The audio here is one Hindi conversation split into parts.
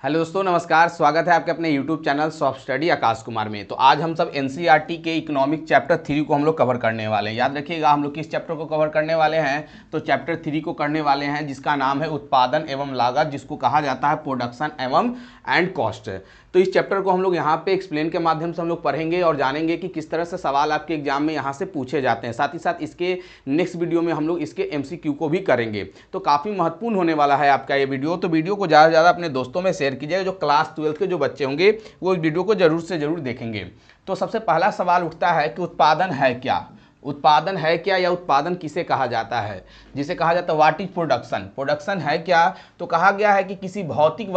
हेलो दोस्तों, नमस्कार। स्वागत है आपके अपने YouTube channel soft study Akash Kumar में। तो आज हम सब एनसीईआरटी के इकोनॉमिक चैप्टर 3 को हम लोग कवर करने वाले हैं। याद रखिएगा, हम लोग किस चैप्टर को कवर करने वाले हैं? तो चैप्टर 3 को करने वाले हैं, जिसका नाम है उत्पादन एवं लागत, जिसको कहा जाता है प्रोडक्शन एवं एंड कॉस्ट। तो इस चैप्टर को हम लोग यहाँ पे एक्सप्लेन के माध्यम से हम लोग पढ़ेंगे और जानेंगे कि किस तरह से सवाल आपके एग्जाम में यहाँ से पूछे जाते हैं। साथ ही साथ इसके नेक्स्ट वीडियो में हम लोग इसके एमसीक्यू को भी करेंगे। तो काफ़ी महत्वपूर्ण होने वाला है आपका ये वीडियो। तो वीडियो को ज़्यादा से ज़्यादा अपने दोस्तों में शेयर कीजिएगा। जो क्लास 12 के जो बच्चे होंगे वो इस वीडियो को जरूर से जरूर देखेंगे। तो सबसे पहला सवाल उठता है कि उत्पादन है क्या? उत्पादन है क्या या उत्पादन किसे कहा जाता है? जिसे कहा जाता है व्हाट इज प्रोडक्शन। प्रोडक्शन है क्या? तो कहा गया है कि किसी भौतिक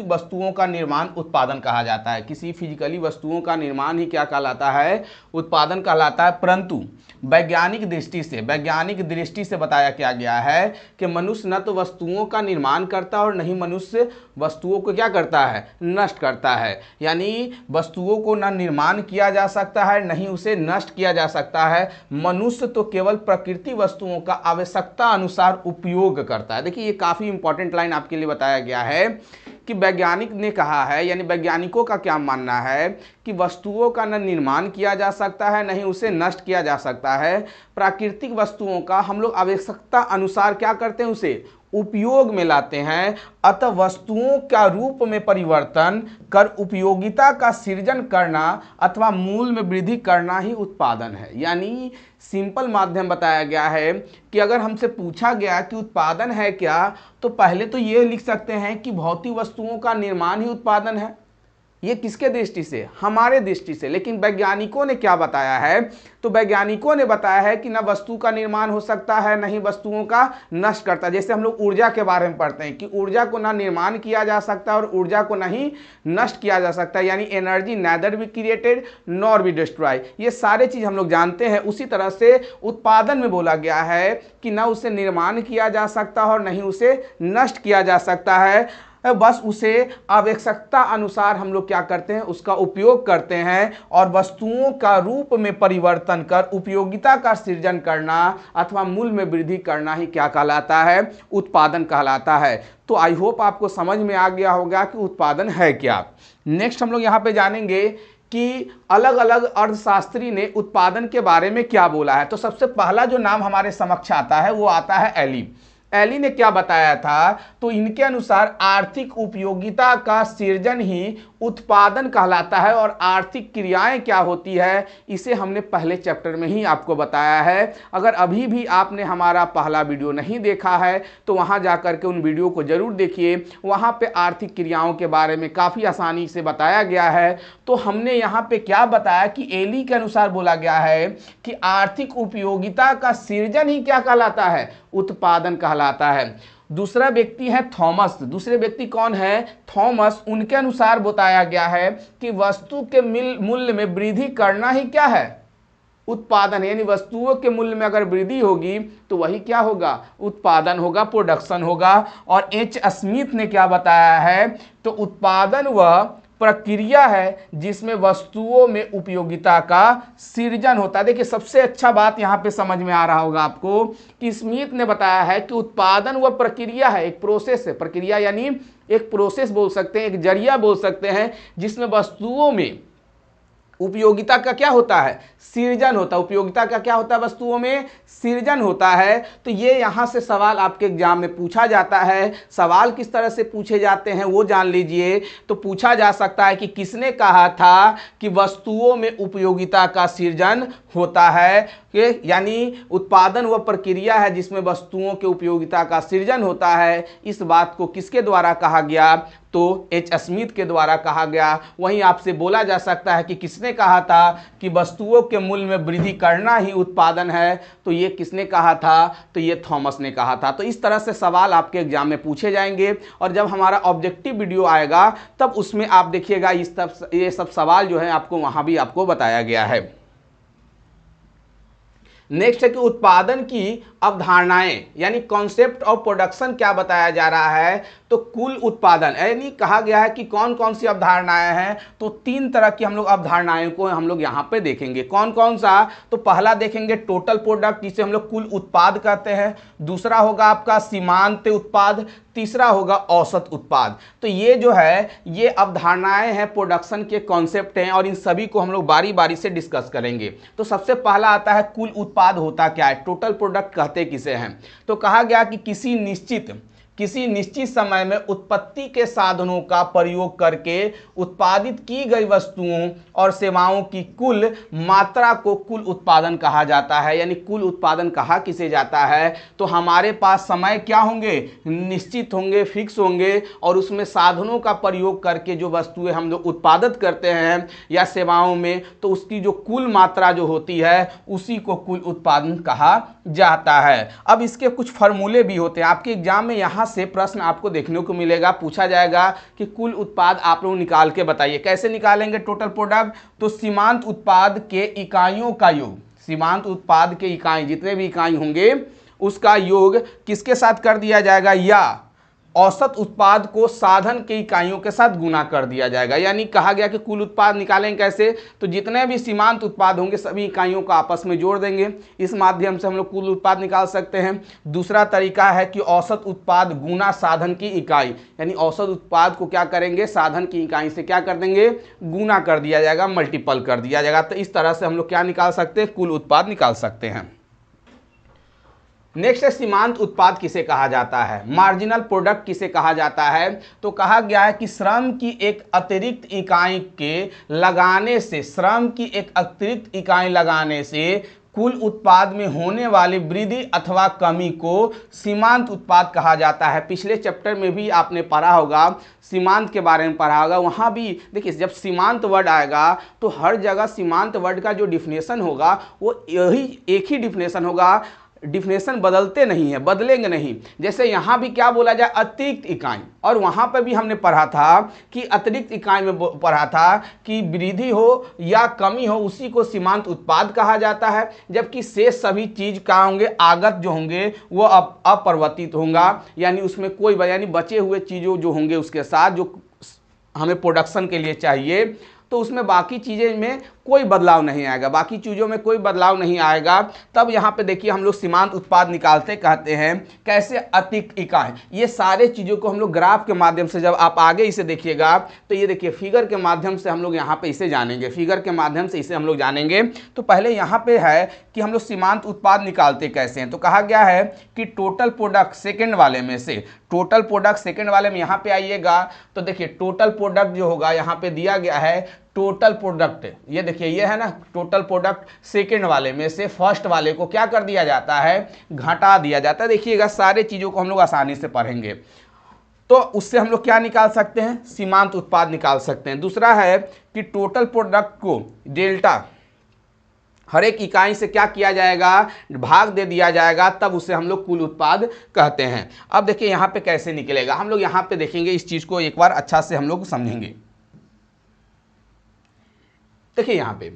वस्तुओं का निर्माण उत्पादन कहा जाता है। किसी फिजिकली वस्तुओं का निर्माण ही क्या कहलाता है? उत्पादन कहलाता है। परंतु वैज्ञानिक दृष्टि से बताया क्या गया है कि मनुष्य न तो वस्तुओं का निर्माण करता और नहीं मनुष्य वस्तुओं को क्या करता है? नष्ट करता है। यानी वस्तुओं को न निर्माण किया जा सकता है, नहीं उसे नष्ट किया जा सकता है। मनुष्य तो केवल प्रकृति वस्तुओं का आवश्यकता अनुसार उपयोग करता है। देखिए, ये काफी इंपॉर्टेंट लाइन आपके लिए बताया गया है कि वैज्ञानिक ने कहा है, यानी वैज्ञानिकों का क्या मानना है कि वस्तुओं का न निर्माण किया जा सकता है, नहीं उसे नष्ट किया जा सकता है। प्राकृतिक वस्तुओं का हम लोग आवश्यकता अनुसार क्या करते हैं? उसे उपयोग में लाते हैं। अतः वस्तुओं का रूप में परिवर्तन कर उपयोगिता का सृजन करना अथवा मूल्य में वृद्धि करना ही उत्पादन है। यानी सिंपल माध्यम बताया गया है कि अगर हमसे पूछा गया कि उत्पादन है क्या, तो पहले तो ये लिख सकते हैं कि भौतिक वस्तुओं का निर्माण ही उत्पादन है। ये किसके दृष्टि से? हमारे दृष्टि से। लेकिन वैज्ञानिकों ने क्या बताया है? तो वैज्ञानिकों ने बताया है कि न वस्तु का निर्माण हो सकता है, नहीं वस्तुओं का नष्ट करता। जैसे हम लोग ऊर्जा के बारे में पढ़ते हैं कि ऊर्जा को ना निर्माण किया जा सकता और ऊर्जा को नहीं नष्ट किया जा सकता। यानी energy nether be created nor be destroy. ये सारे चीज हम लोग जानते हैं। उसी तरह से उत्पादन में बोला गया है कि न उसे निर्माण किया जा सकता और नहीं उसे नष्ट किया जा सकता है, बस उसे आवश्यकता अनुसार हम लोग क्या करते हैं? उसका उपयोग करते हैं। और वस्तुओं का रूप में परिवर्तन कर उपयोगिता का सृजन करना अथवा मूल्य में वृद्धि करना ही क्या कहलाता है? उत्पादन कहलाता है। तो आई होप आपको समझ में आ गया होगा कि उत्पादन है क्या। नेक्स्ट हम लोग यहाँ पे जानेंगे कि अलग अलग अर्थशास्त्री ने उत्पादन के बारे में क्या बोला है। तो सबसे पहला जो नाम हमारे समक्ष आता है वो आता है एली। एली ने क्या बताया था? तो इनके अनुसार आर्थिक उपयोगिता का सृजन ही उत्पादन कहलाता है। और आर्थिक क्रियाएं क्या होती है, इसे हमने पहले चैप्टर में ही आपको बताया है। अगर अभी भी आपने हमारा पहला वीडियो नहीं देखा है तो वहां जाकर के उन वीडियो को जरूर देखिए। वहां पे आर्थिक क्रियाओं के बारे में काफी आसानी से बताया गया है। तो हमने यहाँ पे क्या बताया कि एली के अनुसार बोला गया है कि आर्थिक उपयोगिता का सृजन ही क्या कहलाता है? उत्पादन कहलाता है। दूसरा व्यक्ति है थॉमस। दूसरे व्यक्ति कौन है? थॉमस। उनके अनुसार बताया गया है कि वस्तु के मूल्य में वृद्धि करना ही क्या है? उत्पादन। यानी वस्तुओं के मूल्य में अगर वृद्धि होगी तो वही क्या होगा? उत्पादन होगा, प्रोडक्शन होगा। और एच स्मिथ ने क्या बताया है? तो उत्पादन वह प्रक्रिया है जिसमें वस्तुओं में उपयोगिता का सृजन होता है। देखिए, सबसे अच्छा बात यहाँ पे समझ में आ रहा होगा आपको कि स्मिथ ने बताया है कि उत्पादन वह प्रक्रिया है, एक प्रोसेस है। प्रक्रिया यानी एक प्रोसेस बोल सकते हैं, एक जरिया बोल सकते हैं, जिसमें वस्तुओं में उपयोगिता का क्या होता है? सृजन होता है। उपयोगिता का क्या होता है? वस्तुओं में सृजन होता है। तो ये यहां से सवाल आपके एग्जाम में पूछा जाता है। सवाल किस तरह से पूछे जाते हैं वो जान लीजिए। तो पूछा जा सकता है कि किसने कहा था कि वस्तुओं में उपयोगिता का सृजन होता है? यानी उत्पादन वह प्रक्रिया है जिसमें वस्तुओं के उपयोगिता का सृजन होता है। इस बात को किसके द्वारा कहा गया? तो एच स्मिथ के द्वारा कहा गया। वहीं आपसे बोला जा सकता है कि किसने कहा था कि वस्तुओं के मूल्य में वृद्धि करना ही उत्पादन है? तो ये किसने कहा था? तो ये थॉमस ने कहा था। तो इस तरह से सवाल आपके एग्जाम में पूछे जाएंगे। और जब हमारा ऑब्जेक्टिव वीडियो आएगा तब उसमें आप देखिएगा ये सब सवाल जो है आपको वहां भी आपको बताया गया है। नेक्स्ट है कि उत्पादन की अवधारणाएं यानी कॉन्सेप्ट ऑफ प्रोडक्शन क्या बताया जा रहा है, तो कुल उत्पादन यानी कहा गया है कि कौन कौन सी अवधारणाएं हैं, तो 3 तरह की हम लोग अवधारणाएं को हम लोग यहाँ पे देखेंगे। कौन कौन सा, तो पहला देखेंगे टोटल प्रोडक्ट जिसे हम लोग कुल उत्पाद कहते हैं, दूसरा होगा आपका सीमांत उत्पाद, तीसरा होगा औसत उत्पाद। तो ये जो है ये अवधारणाएं हैं, प्रोडक्शन के कॉन्सेप्ट हैं और इन सभी को हम लोग बारी बारी से डिस्कस करेंगे। तो सबसे पहला आता है कुल उत्पाद होता क्या है, टोटल प्रोडक्ट कहते किसे हैं। तो कहा गया कि किसी निश्चित समय में उत्पत्ति के साधनों का प्रयोग करके उत्पादित की गई वस्तुओं और सेवाओं की कुल मात्रा को कुल उत्पादन कहा जाता है। यानी कुल उत्पादन कहा किसे जाता है, तो हमारे पास समय क्या होंगे, निश्चित होंगे, फिक्स होंगे और उसमें साधनों का प्रयोग करके जो वस्तुएं हम लोग उत्पादित करते हैं या सेवाओं में, तो उसकी जो कुल मात्रा जो होती है उसी को कुल उत्पादन कहा जाता है। अब इसके कुछ फॉर्मूले भी होते हैं, आपके एग्जाम में यहाँ से प्रश्न आपको देखने को मिलेगा, पूछा जाएगा कि कुल उत्पाद आप लोग निकाल के बताइए। कैसे निकालेंगे टोटल प्रोडक्ट, तो सीमांत उत्पाद के इकाइयों का योग, सीमांत उत्पाद के इकाई जितने भी इकाई होंगे उसका योग किसके साथ कर दिया जाएगा, या औसत उत्पाद को साधन के इकाइयों के साथ गुना कर दिया जाएगा। यानी कहा गया कि कुल उत्पाद निकालेंगे कैसे, तो जितने भी सीमांत उत्पाद होंगे सभी इकाइयों को आपस में जोड़ देंगे, इस माध्यम से हम लोग कुल उत्पाद निकाल सकते हैं। दूसरा तरीका है कि औसत उत्पाद गुना साधन की इकाई, यानी औसत उत्पाद को क्या करेंगे, साधन की इकाई से क्या कर देंगे, गुना कर दिया जाएगा, मल्टीपल कर दिया जाएगा। तो इस तरह से हम लोग क्या निकाल सकते हैं, कुल उत्पाद निकाल सकते हैं। नेक्स्ट है सीमांत उत्पाद किसे कहा जाता है, मार्जिनल प्रोडक्ट किसे कहा जाता है। तो कहा गया है कि श्रम की एक अतिरिक्त इकाई के लगाने से, श्रम की एक अतिरिक्त इकाई लगाने से कुल उत्पाद में होने वाली वृद्धि अथवा कमी को सीमांत उत्पाद कहा जाता है। पिछले चैप्टर में भी आपने पढ़ा होगा, सीमांत के बारे में पढ़ा होगा, वहाँ भी देखिए जब सीमांत वर्ड आएगा तो हर जगह सीमांत वर्ड का जो डिफिनेशन होगा वो यही एक ही डिफिनेशन होगा, डिफिनेशन बदलते नहीं है, बदलेंगे नहीं। जैसे यहाँ भी क्या बोला जाए, अतिरिक्त इकाई, और वहाँ पर भी हमने पढ़ा था कि अतिरिक्त इकाई में पढ़ा था कि वृद्धि हो या कमी हो उसी को सीमांत उत्पाद कहा जाता है, जबकि शेष सभी चीज का होंगे आगत जो होंगे वो अपरिवर्तित होगा, यानी उसमें कोई यानी बचे हुए चीज़ों जो होंगे उसके साथ जो हमें प्रोडक्शन के लिए चाहिए, तो उसमें बाकी चीज़ें में कोई बदलाव नहीं आएगा, बाकी चीज़ों में कोई बदलाव नहीं आएगा। तब यहाँ पे देखिए हम लोग सीमांत उत्पाद निकालते कहते हैं कैसे, अतिरिक्त इकाई। ये सारे चीज़ों को हम लोग ग्राफ के माध्यम से, जब आप आगे इसे देखिएगा तो ये देखिए फिगर के माध्यम से हम लोग यहाँ पे इसे जानेंगे, फिगर के माध्यम से इसे हम लोग जानेंगे। तो पहले यहाँ पे है कि हम लोग सीमांत उत्पाद निकालते कैसे हैं। तो कहा गया है कि टोटल प्रोडक्ट सेकेंड वाले में से, टोटल प्रोडक्ट सेकेंड वाले में यहाँ पे आइएगा तो देखिए टोटल प्रोडक्ट जो होगा यहाँ पे दिया गया है टोटल प्रोडक्ट, ये देखिए ये है ना टोटल प्रोडक्ट, सेकेंड वाले में से फर्स्ट वाले को क्या कर दिया जाता है, घटा दिया जाता है। देखिएगा सारे चीज़ों को हम लोग आसानी से पढ़ेंगे, तो उससे हम लोग क्या निकाल सकते हैं, सीमांत उत्पाद निकाल सकते हैं। दूसरा है कि टोटल प्रोडक्ट को डेल्टा हर एक इकाई से क्या किया जाएगा, भाग दे दिया जाएगा, तब उसे हम लोग कुल उत्पाद कहते हैं। अब देखिए यहाँ पे कैसे निकलेगा, हम लोग यहाँ पे देखेंगे, इस चीज़ को एक बार अच्छा से हम लोग समझेंगे। देखिए यहाँ पे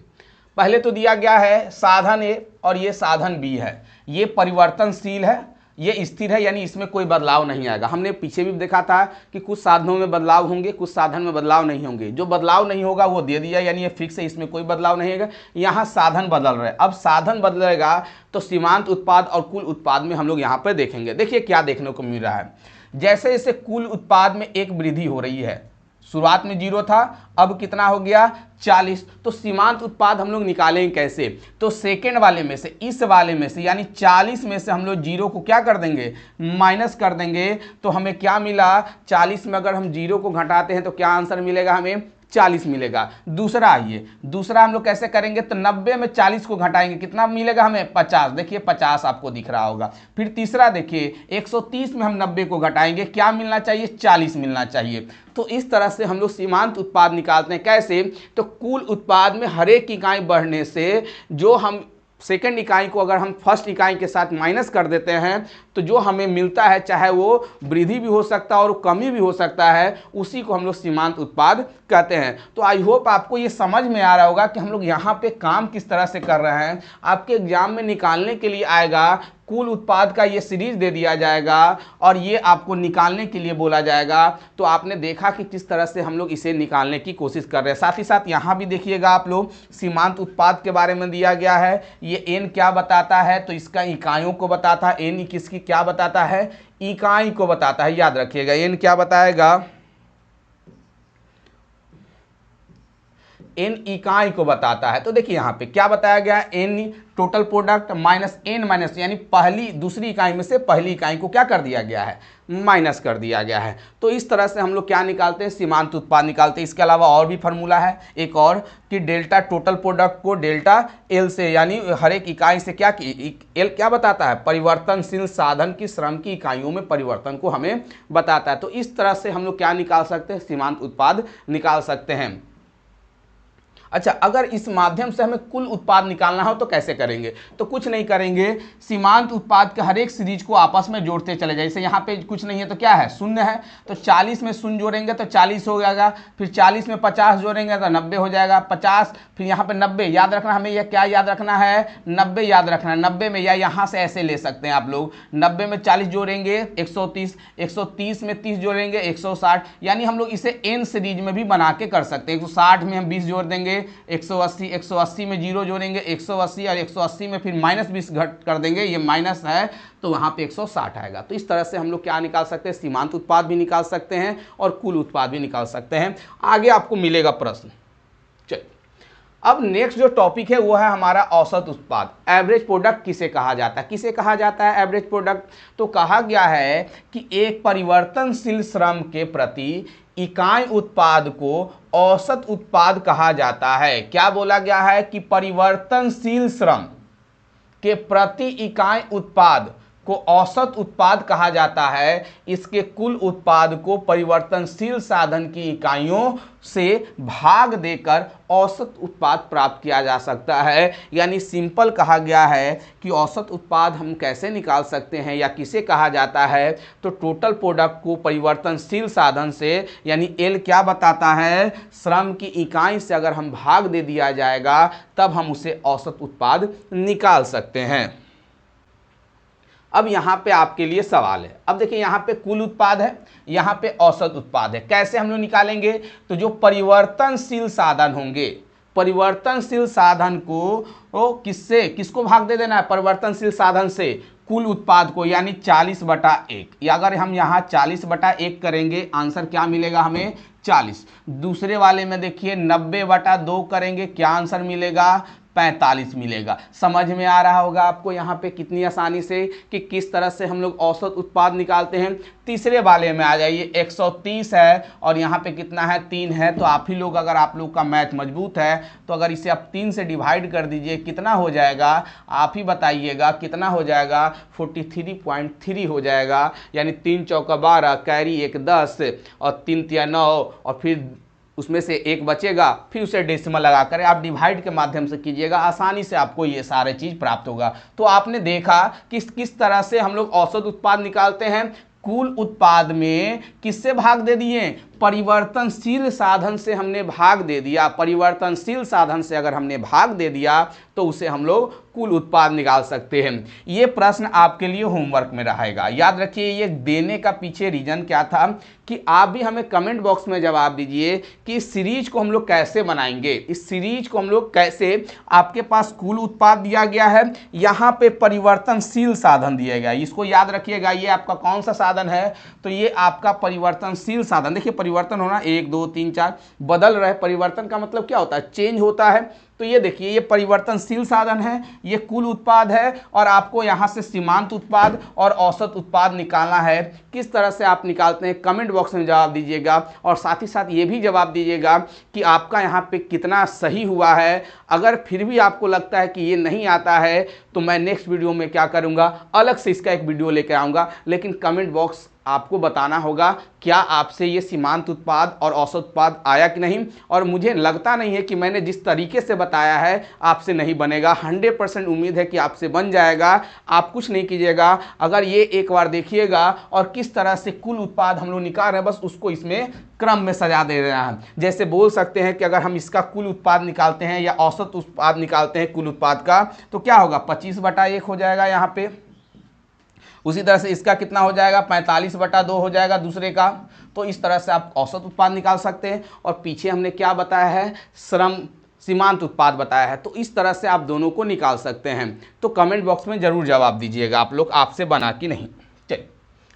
पहले तो दिया गया है साधन ए और ये साधन बी है, ये परिवर्तनशील है, ये स्थिर है, यानी इसमें कोई बदलाव नहीं आएगा। हमने पीछे भी देखा था कि कुछ साधनों में बदलाव होंगे, कुछ साधन में बदलाव नहीं होंगे। जो बदलाव नहीं होगा वो दे दिया, यानी ये फिक्स है, इसमें कोई बदलाव नहीं होगा। यहाँ साधन बदल रहे, अब साधन बदलेगा तो सीमांत उत्पाद और कुल उत्पाद में हम लोग यहाँ पर देखेंगे। देखिए क्या देखने को मिल रहा है, जैसे जैसे कुल उत्पाद में एक वृद्धि हो रही है, शुरुआत में 0 था, अब कितना हो गया 40। तो सीमांत उत्पाद हम लोग निकालेंगे कैसे, तो सेकेंड वाले में से, इस वाले में से, यानी 40 में से हम लोग 0 को क्या कर देंगे, माइनस कर देंगे। तो हमें क्या मिला, 40 में अगर हम 0 को घटाते हैं तो क्या आंसर मिलेगा, हमें 40 मिलेगा। दूसरा आइए, दूसरा हम लोग कैसे करेंगे, तो 90 में 40 को घटाएंगे, कितना मिलेगा हमें 50। देखिए 50 आपको दिख रहा होगा। फिर तीसरा देखिए 130 में हम 90 को घटाएंगे, क्या मिलना चाहिए, 40 मिलना चाहिए। तो इस तरह से हम लोग सीमांत उत्पाद निकालते हैं। कैसे, तो कुल उत्पाद में हर एक इकाई बढ़ने से जो हम सेकंड इकाई को अगर हम फर्स्ट इकाई के साथ माइनस कर देते हैं तो जो हमें मिलता है, चाहे वो वृद्धि भी हो सकता है और कमी भी हो सकता है, उसी को हम लोग सीमांत उत्पाद कहते हैं। तो आई होप आपको ये समझ में आ रहा होगा कि हम लोग यहाँ पे काम किस तरह से कर रहे हैं। आपके एग्जाम में निकालने के लिए आएगा, कुल उत्पाद का ये सीरीज दे दिया जाएगा और ये आपको निकालने के लिए बोला जाएगा। तो आपने देखा कि किस तरह से हम लोग इसे निकालने की कोशिश कर रहे हैं। साथ ही साथ यहाँ भी देखिएगा आप लोग, सीमांत उत्पाद के बारे में दिया गया है। ये n क्या बताता है, तो इसका इकाइयों को बताता है। n किसकी क्या बताता है, इकाई को बताता है। याद रखिएगा n क्या बताएगा, n इकाई को बताता है। तो देखिए यहाँ पे क्या बताया गया है, n total product minus n minus, यानी दूसरी इकाई में से पहली इकाई को क्या कर दिया गया है, माइनस कर दिया गया है। तो इस तरह से हम लोग क्या निकालते हैं, सीमांत उत्पाद निकालते हैं। इसके अलावा और भी फार्मूला है एक और, कि डेल्टा टोटल प्रोडक्ट को डेल्टा एल से, यानी हर एक इकाई से क्या की एल क्या बताता है, परिवर्तनशील साधन की श्रम की इकाइयों में परिवर्तन को हमें बताता है। तो इस तरह से हम लोग क्या निकाल सकते हैं, सीमांत उत्पाद निकाल सकते हैं। अच्छा, अगर इस माध्यम से हमें कुल उत्पाद निकालना हो तो कैसे करेंगे, तो कुछ नहीं करेंगे, सीमांत उत्पाद के हर एक सीरीज को आपस में जोड़ते चले जाए। जैसे यहाँ पे कुछ नहीं है तो क्या है, शून्य है, तो 40 में शून्य जोड़ेंगे तो 40 हो जाएगा, फिर 40 में 50 जोड़ेंगे तो 90 हो जाएगा, 50 फिर यहाँ पे 90। याद रखना, हमें यह क्या याद रखना है, 90 याद रखना है। 90 में, या यहाँ से ऐसे ले सकते हैं आप लोग, 90 में 40 जोड़ेंगे 130, 130 में 30 जोड़ेंगे 160, यानी हम लोग इसे n सीरीज में भी बना के कर सकते हैं। 160 में हम 20 जोड़ देंगे 180, 180 में 0 जोड़ेंगे 180, और 180 में फिर माइनस 20 घट कर देंगे, ये माइनस है तो वहाँ पे 160 आएगा। तो इस तरह से हम लोग क्या निकाल सकते हैं, सीमांत उत्पाद भी निकाल सकते हैं और कुल उत्पाद भी निकाल सकते हैं। आगे आपको मिलेगा प्रश्न। चलिए, अब नेक्स्ट जो टॉपिक है वो है हमारा औसत उत्पाद। एवरेज प्रोडक्ट किसे कहा जाता है, किसे कहा जाता है एवरेज प्रोडक्ट, तो कहा गया है कि एक परिवर्तनशील श्रम के प्रति इकाई उत्पाद को औसत उत्पाद कहा जाता है। क्या बोला गया है कि परिवर्तनशील श्रम के प्रति इकाई उत्पाद को औसत उत्पाद कहा जाता है। इसके कुल उत्पाद को परिवर्तनशील साधन की इकाइयों से भाग देकर औसत उत्पाद प्राप्त किया जा सकता है। यानी सिंपल कहा गया है कि औसत उत्पाद हम कैसे निकाल सकते हैं या किसे कहा जाता है, तो टोटल प्रोडक्ट को परिवर्तनशील साधन से, यानी एल क्या बताता है, श्रम की इकाई से अगर हम भाग दे दिया जाएगा तब हम उसे औसत उत्पाद निकाल सकते हैं। अब यहाँ पे आपके लिए सवाल है। अब देखिए, यहाँ पे कुल उत्पाद है, यहाँ पे औसत उत्पाद है। कैसे हम लोग निकालेंगे, तो जो परिवर्तनशील साधन होंगे, परिवर्तनशील साधन को किसको भाग दे देना है, परिवर्तनशील साधन से कुल उत्पाद को, यानी 40/1। या अगर हम यहाँ 40/1 करेंगे, आंसर क्या मिलेगा हमें, 40। दूसरे वाले में देखिए 90/2 करेंगे, क्या आंसर मिलेगा, 45 मिलेगा। समझ में आ रहा होगा आपको यहाँ पे कितनी आसानी से कि किस तरह से हम लोग औसत उत्पाद निकालते हैं। तीसरे वाले में आ जाइए, 130 है और यहाँ पे कितना है, 3 है। तो आप ही लोग, अगर आप लोग का मैथ मजबूत है तो अगर इसे आप 3 से डिवाइड कर दीजिए, कितना हो जाएगा, आप ही बताइएगा कितना हो जाएगा, 43.3 हो जाएगा। यानी 3 चौका 12, कैरी 1 10 और 3 तिया 9, और फिर उसमें से 1 बचेगा, फिर उसे डेसिमल लगा कर आप डिवाइड के माध्यम से कीजिएगा, आसानी से आपको ये सारे चीज़ प्राप्त होगा। तो आपने देखा कि किस तरह से हम लोग औसत उत्पाद निकालते हैं। कुल उत्पाद में किससे भाग दे दिए, परिवर्तनशील साधन से हमने भाग दे दिया। परिवर्तनशील साधन से अगर हमने भाग दे दिया तो उसे हम लोग कुल उत्पाद निकाल सकते हैं। ये प्रश्न आपके लिए होमवर्क में रहेगा, याद रखिए। ये देने का पीछे रीजन क्या था कि आप भी हमें कमेंट बॉक्स में जवाब दीजिए कि इस सीरीज को हम लोग कैसे बनाएंगे। इस सीरीज को हम लोग कैसे, आपके पास कुल उत्पाद दिया गया है, यहाँ पे परिवर्तनशील साधन दिया गया है, इसको याद रखिएगा। ये आपका कौन सा साधन है, तो ये आपका परिवर्तनशील साधन। देखिए, परिवर्तन होना 1 2 3 4 बदल रहे। परिवर्तन का मतलब क्या होता है, चेंज होता है। तो ये देखिए, ये परिवर्तनशील साधन है, ये कुल उत्पाद है, और आपको यहाँ से सीमांत उत्पाद और औसत उत्पाद निकालना है। किस तरह से आप निकालते हैं, कमेंट बॉक्स में जवाब दीजिएगा। और साथ ही साथ ये भी जवाब दीजिएगा कि आपका यहाँ पे कितना सही हुआ है। अगर फिर भी आपको लगता है कि ये नहीं आता है तो मैं नेक्स्ट वीडियो में क्या करूँगा, अलग से इसका एक वीडियो लेकर आऊँगा। लेकिन कमेंट बॉक्स आपको बताना होगा क्या आपसे ये सीमांत उत्पाद और औसत उत्पाद आया कि नहीं। और मुझे लगता नहीं है कि मैंने जिस तरीके से बताया है आपसे नहीं बनेगा, 100% उम्मीद है कि आपसे बन जाएगा। आप कुछ नहीं कीजिएगा, अगर ये एक बार देखिएगा और किस तरह से कुल उत्पाद हम लोग निकाल रहे हैं, बस उसको इसमें क्रम में सजा दे रहे हैं। जैसे बोल सकते हैं कि अगर हम इसका कुल उत्पाद निकालते हैं या औसत उत्पाद निकालते हैं कुल उत्पाद का, तो क्या होगा, 25/1 हो जाएगा यहाँ पे। उसी तरह से इसका कितना हो जाएगा, 45/2 हो जाएगा दूसरे का। तो इस तरह से आप औसत उत्पाद निकाल सकते हैं। और पीछे हमने क्या बताया है, श्रम सीमांत उत्पाद बताया है। तो इस तरह से आप दोनों को निकाल सकते हैं। तो कमेंट बॉक्स में जरूर जवाब दीजिएगा आप लोग, आपसे बना कि नहीं। चलिए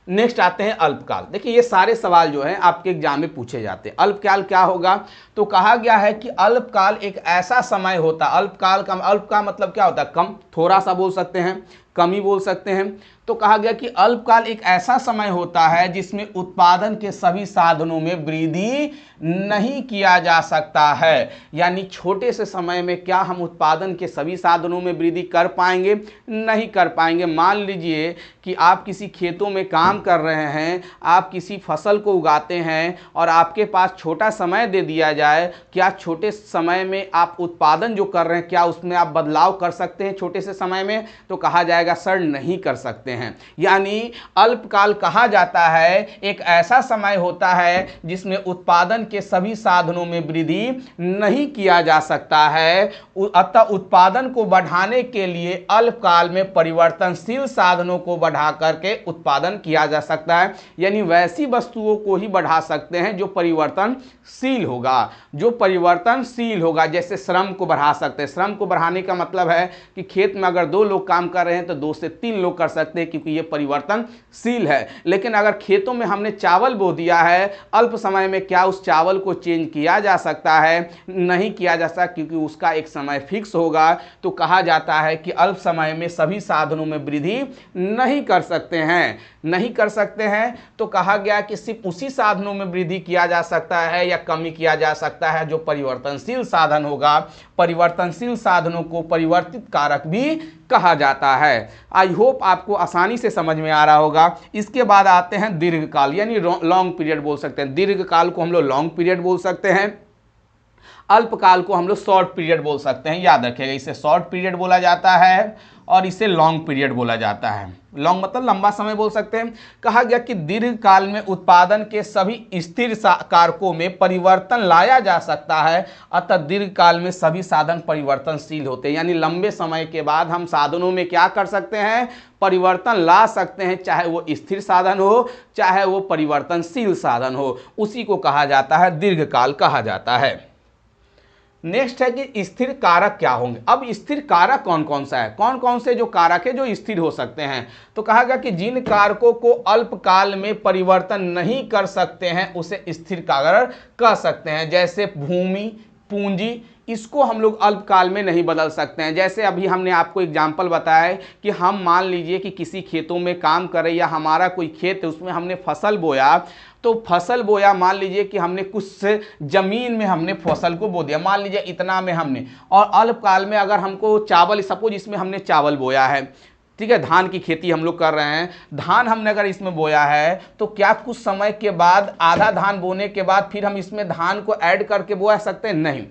नेक्स्ट आते हैं अल्पकाल। देखिए ये सारे सवाल जो हैं आपके एग्जाम में पूछे जाते हैं। अल्पकाल क्या होगा, तो कहा गया है कि अल्पकाल एक ऐसा समय होता है, अल्पकाल का अल्प का मतलब क्या होता है, कम, थोड़ा सा बोल सकते हैं, कम ही बोल सकते हैं। तो कहा गया कि अल्पकाल एक ऐसा समय होता है जिसमें उत्पादन के सभी साधनों में वृद्धि नहीं किया जा सकता है। यानी छोटे से समय में क्या हम उत्पादन के सभी साधनों में वृद्धि कर पाएंगे, नहीं कर पाएंगे। मान लीजिए कि आप किसी खेतों में काम कर रहे हैं, आप किसी फसल को उगाते हैं और आपके पास छोटा समय दे दिया जाए, क्या छोटे समय में आप उत्पादन जो कर रहे हैं क्या उसमें आप बदलाव कर सकते हैं छोटे से समय में, तो कहा जाएगा सर नहीं कर सकते हैं। यानी अल्पकाल कहा जाता है एक ऐसा समय होता है जिसमें उत्पादन के सभी साधनों में वृद्धि नहीं किया जा सकता है। अतः उत्पादन को बढ़ाने के लिए अल्पकाल में परिवर्तनशील साधनों को बढ़ा करके उत्पादन किया जा सकता है। यानी वैसी वस्तुओं को ही बढ़ा सकते हैं जो परिवर्तनशील होगा, जो परिवर्तनशील होगा। जैसे श्रम को बढ़ा सकते हैं। श्रम को बढ़ाने का मतलब है कि खेत में अगर 2 लोग काम कर रहे हैं तो 2 से 3 लोग कर सकते हैं, क्योंकि ये परिवर्तनशील है। लेकिन अगर खेतों में हमने चावल बो दिया है, अल्प समय में क्या उस चावल को चेंज किया जा सकता है, नहीं किया जा सकता, क्योंकि उसका एक समय फिक्स होगा। तो कहा जाता है कि अल्प समय में सभी साधनों में वृद्धि नहीं कर सकते हैं, नहीं कर सकते हैं। तो कहा गया कि सिर्फ उसी साधनों में वृद्धि किया जा सकता है या कमी किया जा सकता है जो परिवर्तनशील साधन होगा। परिवर्तनशील साधनों को परिवर्तित कारक भी कहा जाता है। आई होप आपको आसानी से समझ में आ रहा होगा। इसके बाद आते हैं दीर्घकाल, यानी लॉन्ग पीरियड बोल सकते हैं। दीर्घकाल को हम लोग लॉन्ग पीरियड बोल सकते हैं, अल्पकाल को हम लोग शॉर्ट पीरियड बोल सकते हैं। याद रखिएगा, इसे शॉर्ट पीरियड बोला जाता है और इसे लॉन्ग पीरियड बोला जाता है। लॉन्ग मतलब लंबा समय बोल सकते हैं। कहा गया कि दीर्घकाल में उत्पादन के सभी स्थिर कारकों में परिवर्तन लाया जा सकता है, अतः दीर्घकाल में सभी साधन परिवर्तनशील होते हैं। यानी लंबे समय के बाद हम साधनों में क्या कर सकते हैं, परिवर्तन ला सकते हैं, चाहे वो स्थिर साधन हो चाहे वो परिवर्तनशील साधन हो, उसी को कहा जाता है दीर्घकाल कहा जाता है। नेक्स्ट है कि स्थिर कारक क्या होंगे। अब स्थिर कारक कौन कौन सा है, कौन कौन से जो कारक है जो स्थिर हो सकते हैं। तो कहा गया कि जिन कारकों को अल्पकाल में परिवर्तन नहीं कर सकते हैं उसे स्थिर कारक कह सकते हैं। जैसे भूमि, पूंजी, इसको हम लोग अल्पकाल में नहीं बदल सकते हैं। जैसे अभी हमने आपको एग्जाम्पल बताया है कि हम मान लीजिए कि किसी खेतों में काम करें या हमारा कोई खेत है उसमें हमने फसल बोया, तो फसल बोया, मान लीजिए कि हमने कुछ जमीन में हमने फसल को बो दिया, मान लीजिए इतना में हमने, और अल्पकाल में अगर हमको चावल, सपोज इसमें हमने चावल बोया है, ठीक है, धान की खेती हम लोग कर रहे हैं, धान हमने अगर इसमें बोया है तो क्या कुछ समय के बाद आधा धान बोने के बाद फिर हम इसमें धान को ऐड करके बोया सकते हैं, नहीं,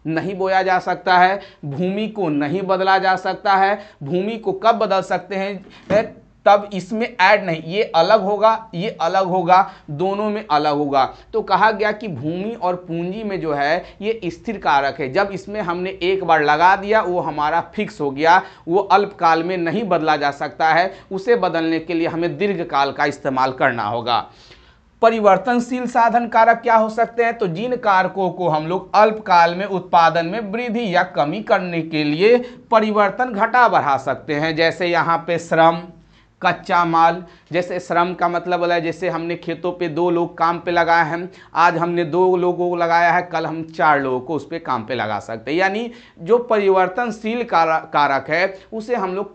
नहीं बोया जा सकता है। भूमि को नहीं बदला जा सकता है। भूमि को कब बदल सकते हैं, तब इसमें ऐड नहीं, ये अलग होगा, ये अलग होगा, दोनों में अलग होगा। तो कहा गया कि भूमि और पूंजी में जो है ये स्थिर कारक है। जब इसमें हमने एक बार लगा दिया वो हमारा फिक्स हो गया, वो अल्पकाल में नहीं बदला जा सकता है। उसे बदलने के लिए हमें दीर्घकाल का इस्तेमाल करना होगा। परिवर्तनशील साधन कारक क्या हो सकते हैं, तो जिन कारकों को हम लोग अल्पकाल में उत्पादन में वृद्धि या कमी करने के लिए परिवर्तन घटा बढ़ा सकते हैं। जैसे यहाँ पे श्रम, कच्चा माल। जैसे श्रम का मतलब है जैसे हमने खेतों पे 2 लोग काम पे लगाए हैं, आज हमने 2 लोगों को लगाया है, कल हम 4 लोगों को उस पे काम पे लगा सकते हैं। यानी जो परिवर्तनशील कारक है उसे हम लोग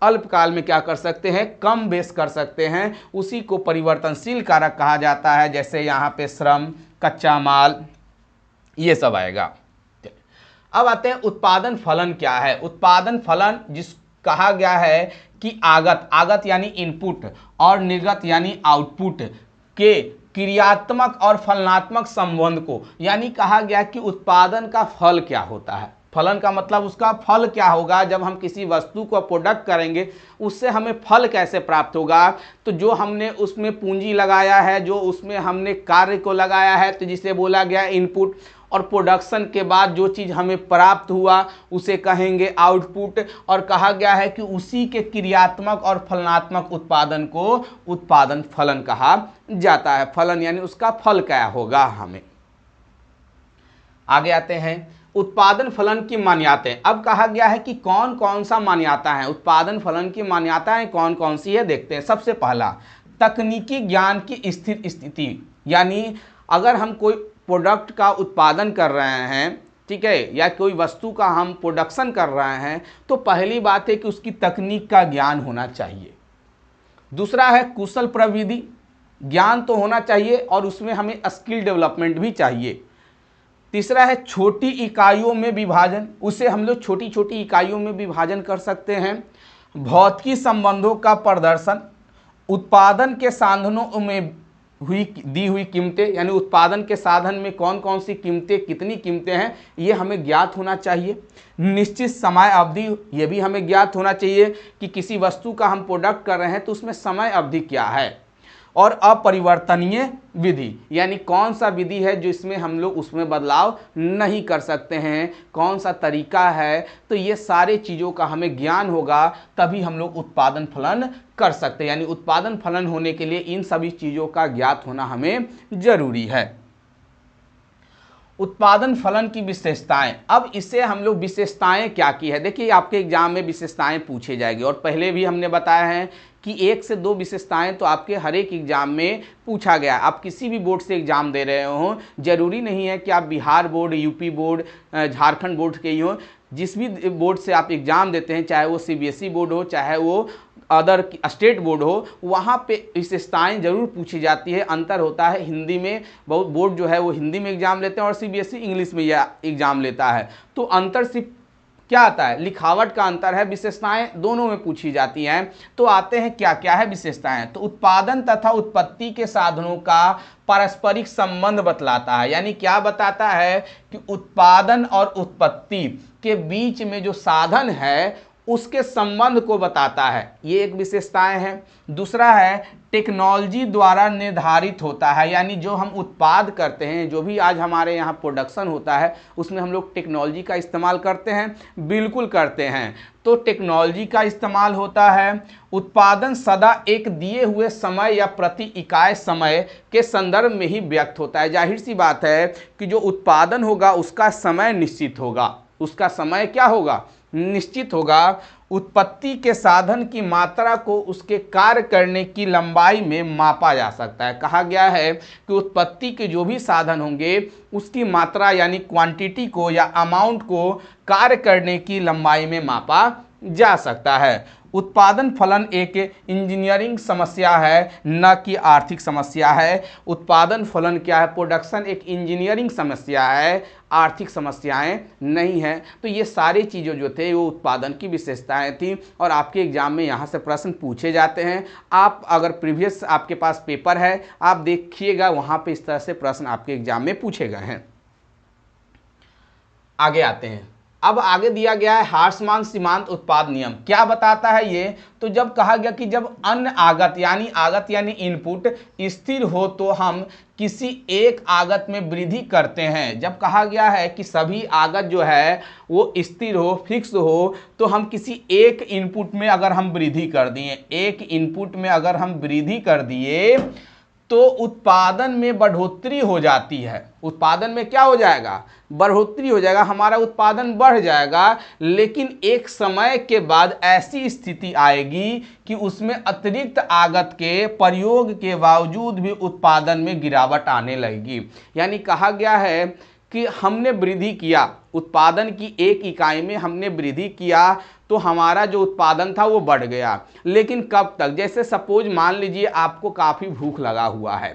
अल्पकाल में क्या कर सकते हैं, कम बेस कर सकते हैं, उसी को परिवर्तनशील कारक कहा जाता है। जैसे यहाँ पे श्रम, कच्चा माल, ये सब आएगा। अब आते हैं उत्पादन फलन क्या है। उत्पादन फलन कहा गया है कि आगत यानी इनपुट और निर्गत यानी आउटपुट के क्रियात्मक और फलनात्मक संबंध को, यानी कहा गया कि उत्पादन का फल क्या होता है। फलन का मतलब उसका फल क्या होगा, जब हम किसी वस्तु को प्रोडक्ट करेंगे उससे हमें फल कैसे प्राप्त होगा। तो जो हमने उसमें पूंजी लगाया है, जो उसमें हमने कार्य को लगाया है, तो जिसे बोला गया इनपुट, और प्रोडक्शन के बाद जो चीज़ हमें प्राप्त हुआ उसे कहेंगे आउटपुट। और कहा गया है कि उसी के क्रियात्मक और फलनात्मक उत्पादन को उत्पादन फलन कहा जाता है। फलन यानी उसका फल क्या होगा। हमें आगे आते हैं, उत्पादन फलन की मान्यताएं। अब कहा गया है कि कौन कौन सा मान्यता है, उत्पादन फलन की मान्यताएं कौन कौन सी है, देखते हैं। सबसे पहला, तकनीकी ज्ञान की स्थिर स्थिति, यानी अगर हम कोई प्रोडक्ट का उत्पादन कर रहे हैं, ठीक है, या कोई वस्तु का हम प्रोडक्शन कर रहे हैं, तो पहली बात है कि उसकी तकनीक का ज्ञान होना चाहिए। दूसरा है कुशल प्रविधि, ज्ञान तो होना चाहिए और उसमें हमें स्किल डेवलपमेंट भी चाहिए। तीसरा है छोटी इकाइयों में विभाजन, उसे हम लोग छोटी छोटी इकाइयों में विभाजन कर सकते हैं। भौतिकी संबंधों का प्रदर्शन, उत्पादन के साधनों में दी हुई कीमतें, यानी उत्पादन के साधन में कौन कौन सी कीमतें, कितनी कीमतें हैं, ये हमें ज्ञात होना चाहिए। निश्चित समय अवधि, ये भी हमें ज्ञात होना चाहिए कि किसी वस्तु का हम प्रोडक्ट कर रहे हैं तो उसमें समय अवधि क्या है। और अपरिवर्तनीय विधि, यानी कौन सा विधि है जो इसमें हम लोग उसमें बदलाव नहीं कर सकते हैं, कौन सा तरीका है। तो ये सारे चीज़ों का हमें ज्ञान होगा, तभी हम लोग उत्पादन फलन कर सकते हैं। यानी उत्पादन फलन होने के लिए इन सभी चीज़ों का ज्ञात होना हमें जरूरी है। उत्पादन फलन की विशेषताएं, अब इससे हम लोग विशेषताएं क्या की है, देखिए आपके एग्जाम में विशेषताएं पूछे जाएगी, और पहले भी हमने बताया है कि 1 से 2 विशेषताएं तो आपके हर एक एग्जाम में पूछा गया। आप किसी भी बोर्ड से एग्जाम दे रहे हो, जरूरी नहीं है कि आप Bihar board, UP board, Jharkhand board के ही हो, जिस भी बोर्ड से आप एग्जाम देते हैं, चाहे वो सीबीएसई बोर्ड हो, चाहे वो अदर स्टेट बोर्ड हो, वहाँ पे विशेषताएं जरूर पूछी जाती है। अंतर होता है हिंदी में, बहुत बोर्ड जो है वो हिंदी में एग्जाम लेते हैं और सीबीएसई इंग्लिश में यह एग्जाम लेता है। तो अंतर सिर्फ क्या आता है, लिखावट का अंतर है, विशेषताएं दोनों में पूछी जाती हैं। तो आते हैं क्या क्या है विशेषताएं। तो उत्पादन तथा उत्पत्ति के साधनों का पारस्परिक संबंध बतलाता है, यानी क्या बताता है कि उत्पादन और उत्पत्ति के बीच में जो साधन है उसके संबंध को बताता है, ये एक विशेषताएं है। दूसरा है टेक्नोलॉजी द्वारा निर्धारित होता है, यानी जो हम उत्पाद करते हैं, जो भी आज हमारे यहाँ प्रोडक्शन होता है उसमें हम लोग टेक्नोलॉजी का इस्तेमाल करते हैं, बिल्कुल करते हैं। तो टेक्नोलॉजी का इस्तेमाल होता है। उत्पादन सदा एक दिए हुए समय या प्रति इकाई समय के संदर्भ में ही व्यक्त होता है। जाहिर सी बात है कि जो उत्पादन होगा उसका समय निश्चित होगा, उसका समय क्या होगा, निश्चित होगा। उत्पत्ति के साधन की मात्रा को उसके कार्य करने की लंबाई में मापा जा सकता है। कहा गया है कि उत्पत्ति के जो भी साधन होंगे उसकी मात्रा यानी क्वांटिटी को या अमाउंट को कार्य करने की लंबाई में मापा जा सकता है। उत्पादन फलन एक इंजीनियरिंग समस्या है, न कि आर्थिक समस्या है। उत्पादन फलन क्या है, प्रोडक्शन एक इंजीनियरिंग समस्या है, आर्थिक समस्याएं नहीं है। तो ये सारी चीज़ें जो थे वो उत्पादन की विशेषताएं थी, और आपके एग्जाम में यहाँ से प्रश्न पूछे जाते हैं। आप अगर प्रीवियस आपके पास पेपर है आप देखिएगा, वहाँ पे इस तरह से प्रश्न आपके एग्जाम में पूछे गए हैं। आगे आते हैं, अब आगे दिया गया है हार्समान सीमांत उत्पाद नियम। क्या बताता है ये, तो जब कहा गया कि जब अन्य आगत यानी इनपुट स्थिर हो तो हम किसी एक आगत में वृद्धि करते हैं। जब कहा गया है कि सभी आगत जो है वो स्थिर हो, फिक्स हो, तो हम किसी एक इनपुट में अगर हम वृद्धि कर दिए, एक इनपुट में अगर हम वृद्धि कर दिए तो उत्पादन में बढ़ोतरी हो जाती है। उत्पादन में क्या हो जाएगा, बढ़ोतरी हो जाएगा, हमारा उत्पादन बढ़ जाएगा। लेकिन एक समय के बाद ऐसी स्थिति आएगी कि उसमें अतिरिक्त आगत के प्रयोग के बावजूद भी उत्पादन में गिरावट आने लगेगी। यानी कहा गया है कि हमने वृद्धि किया, उत्पादन की एक इकाई में हमने वृद्धि किया तो हमारा जो उत्पादन था वो बढ़ गया, लेकिन कब तक। जैसे सपोज मान लीजिए आपको काफ़ी भूख लगा हुआ है,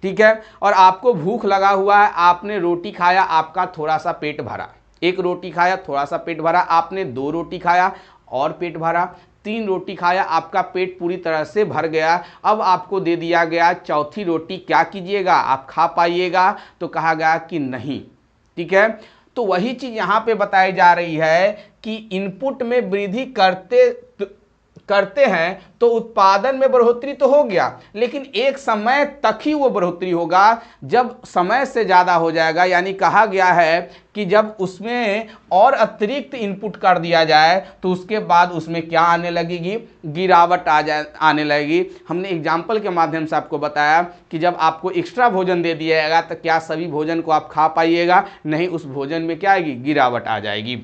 ठीक है, और आपको भूख लगा हुआ है, आपने रोटी खाया, आपका थोड़ा सा पेट भरा, एक रोटी खाया थोड़ा सा पेट भरा, आपने 2 रोटी खाया और पेट भरा, 3 रोटी खाया, आपका पेट पूरी तरह से भर गया। अब आपको दे दिया गया चौथी रोटी, क्या कीजिएगा, आप खा पाइएगा? तो कहा गया कि नहीं। ठीक है, तो वही चीज यहां पे बताई जा रही है कि इनपुट में वृद्धि करते हैं तो उत्पादन में बढ़ोतरी तो हो गया, लेकिन एक समय तक ही वो बढ़ोतरी होगा। जब समय से ज़्यादा हो जाएगा, यानी कहा गया है कि जब उसमें और अतिरिक्त इनपुट कर दिया जाए तो उसके बाद उसमें क्या आने लगेगी, गिरावट आने लगेगी। हमने एग्जाम्पल के माध्यम से आपको बताया कि जब आपको एक्स्ट्रा भोजन दे दिया जाएगा तो क्या सभी भोजन को आप खा पाइएगा? नहीं, उस भोजन में क्या आएगी, गिरावट आ जाएगी।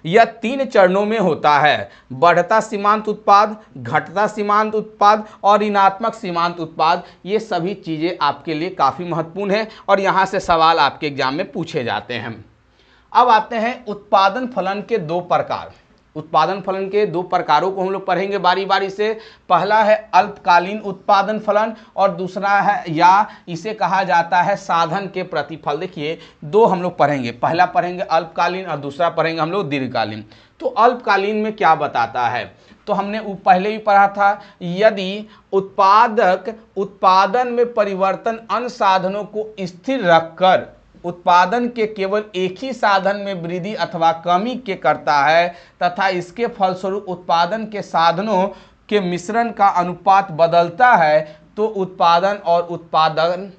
यह 3 चरणों में होता है, बढ़ता सीमांत उत्पाद, घटता सीमांत उत्पाद और ऋणात्मक सीमांत उत्पाद। ये सभी चीज़ें आपके लिए काफ़ी महत्वपूर्ण है और यहाँ से सवाल आपके एग्जाम में पूछे जाते हैं। अब आते हैं उत्पादन फलन के 2 प्रकार। उत्पादन फलन के 2 प्रकारों को हम लोग पढ़ेंगे बारी बारी से। पहला है अल्पकालीन उत्पादन फलन और दूसरा है, या इसे कहा जाता है साधन के प्रतिफल। देखिए 2 हम लोग पढ़ेंगे, पहला पढ़ेंगे अल्पकालीन और दूसरा पढ़ेंगे हम लोग दीर्घकालीन। तो अल्पकालीन में क्या बताता है, तो हमने पहले भी पढ़ा था, यदि उत्पादक उत्पादन में परिवर्तन अन्य साधनों को स्थिर रखकर उत्पादन के केवल एक ही साधन में वृद्धि अथवा कमी के करता है तथा इसके फलस्वरूप उत्पादन के साधनों के मिश्रण का अनुपात बदलता है, तो उत्पादन और उत्पादन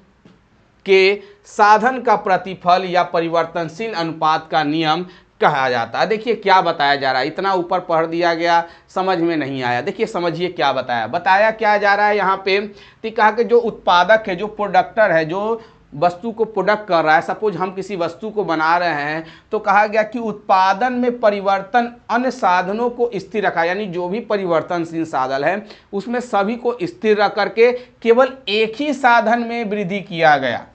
के साधन का प्रतिफल या परिवर्तनशील अनुपात का नियम कहा जाता है। देखिए क्या बताया जा रहा है, इतना ऊपर पढ़ दिया गया, समझ में नहीं आया। देखिए समझिए क्या बताया क्या जा रहा है यहाँ पे। तो कहा कि जो उत्पादक है, जो प्रोडक्टर है, जो वस्तु को प्रोडक्ट कर रहा है, सपोज हम किसी वस्तु को बना रहे हैं, तो कहा गया कि उत्पादन में परिवर्तन अन्य साधनों को स्थिर रखा, यानी जो भी परिवर्तनशील साधन है उसमें सभी को स्थिर रख करके केवल एक ही साधन में वृद्धि किया गया।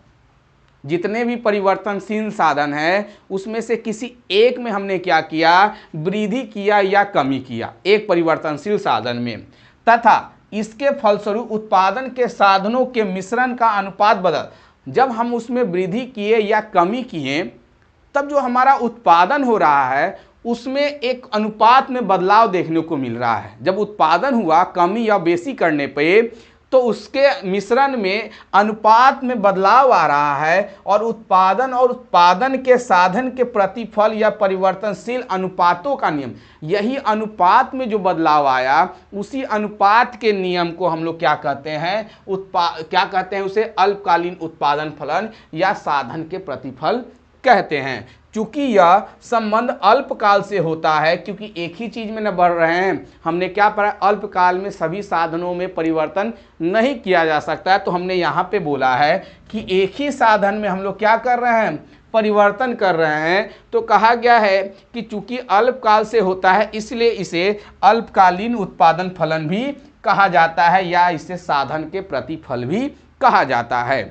जितने भी परिवर्तनशील साधन है उसमें से किसी एक में हमने क्या किया, वृद्धि किया या कमी किया, एक परिवर्तनशील साधन में, तथा इसके फलस्वरूप उत्पादन के साधनों के मिश्रण का अनुपात बदल। जब हम उसमें वृद्धि किए या कमी किए तब जो हमारा उत्पादन हो रहा है उसमें एक अनुपात में बदलाव देखने को मिल रहा है। जब उत्पादन हुआ कमी या बेसी करने पे तो उसके मिश्रण में अनुपात में बदलाव आ रहा है, और उत्पादन के साधन के प्रतिफल या परिवर्तनशील अनुपातों का नियम, यही अनुपात में जो बदलाव आया उसी अनुपात के नियम को हम लोग क्या कहते हैं, क्या कहते हैं उसे, अल्पकालीन उत्पादन फलन या साधन के प्रतिफल कहते हैं। चूंकि यह संबंध अल्पकाल से होता है, क्योंकि एक ही चीज में न बढ़ रहे हैं। हमने क्या पढ़ा, अल्पकाल में सभी साधनों में परिवर्तन नहीं किया जा सकता है, तो हमने यहाँ पे बोला है कि एक ही साधन में हम लोग क्या कर रहे हैं, परिवर्तन कर रहे हैं। तो कहा गया है कि चूंकि अल्पकाल से होता है इसलिए इसे अल्पकालीन उत्पादन फलन भी कहा जाता है, या इसे साधन के प्रतिफल भी कहा जाता है।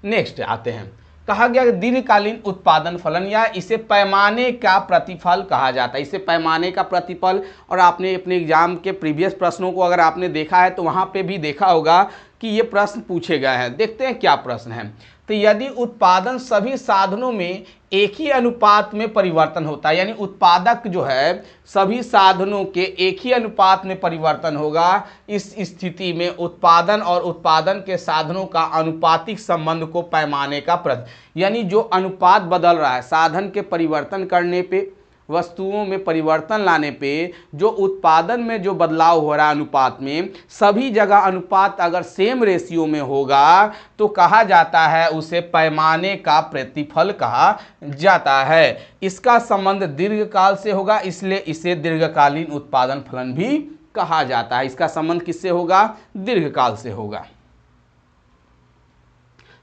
नेक्स्ट आते हैं, कहा गया दीर्घकालीन उत्पादन फलन, या इसे पैमाने का प्रतिफल कहा जाता है। इसे पैमाने का प्रतिफल, और आपने अपने एग्जाम के प्रीवियस प्रश्नों को अगर आपने देखा है तो वहाँ पे भी देखा होगा कि ये प्रश्न पूछे गए हैं। देखते हैं क्या प्रश्न है। तो यदि उत्पादन सभी साधनों में एक ही अनुपात में परिवर्तन होता है, यानी उत्पादक जो है सभी साधनों के एक ही अनुपात में परिवर्तन होगा, इस स्थिति में उत्पादन और उत्पादन के साधनों का अनुपातिक संबंध को पैमाने का यानी जो अनुपात बदल रहा है साधन के परिवर्तन करने पे, वस्तुओं में परिवर्तन लाने पे जो उत्पादन में जो बदलाव हो रहा है अनुपात में, सभी जगह अनुपात अगर सेम रेशियो में होगा तो कहा जाता है उसे पैमाने का प्रतिफल कहा जाता है। इसका संबंध दीर्घकाल से होगा, इसलिए इसे दीर्घकालीन उत्पादन फलन भी कहा जाता है। इसका संबंध किससे होगा, दीर्घकाल से होगा।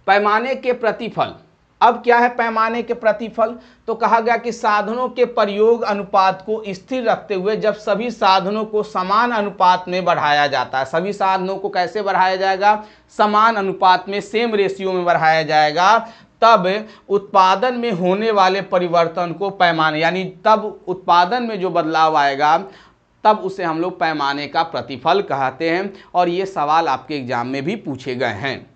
पैमाने के प्रतिफल, अब क्या है पैमाने के प्रतिफल, तो कहा गया कि साधनों के प्रयोग अनुपात को स्थिर रखते हुए जब सभी साधनों को समान अनुपात में बढ़ाया जाता है। सभी साधनों को कैसे बढ़ाया जाएगा, समान अनुपात में, सेम रेशियो में बढ़ाया जाएगा, तब उत्पादन में होने वाले परिवर्तन को पैमाने, यानी तब उत्पादन में जो बदलाव आएगा तब उसे हम लोग पैमाने का प्रतिफल कहते हैं। और ये सवाल आपके एग्जाम में भी पूछे गए हैं।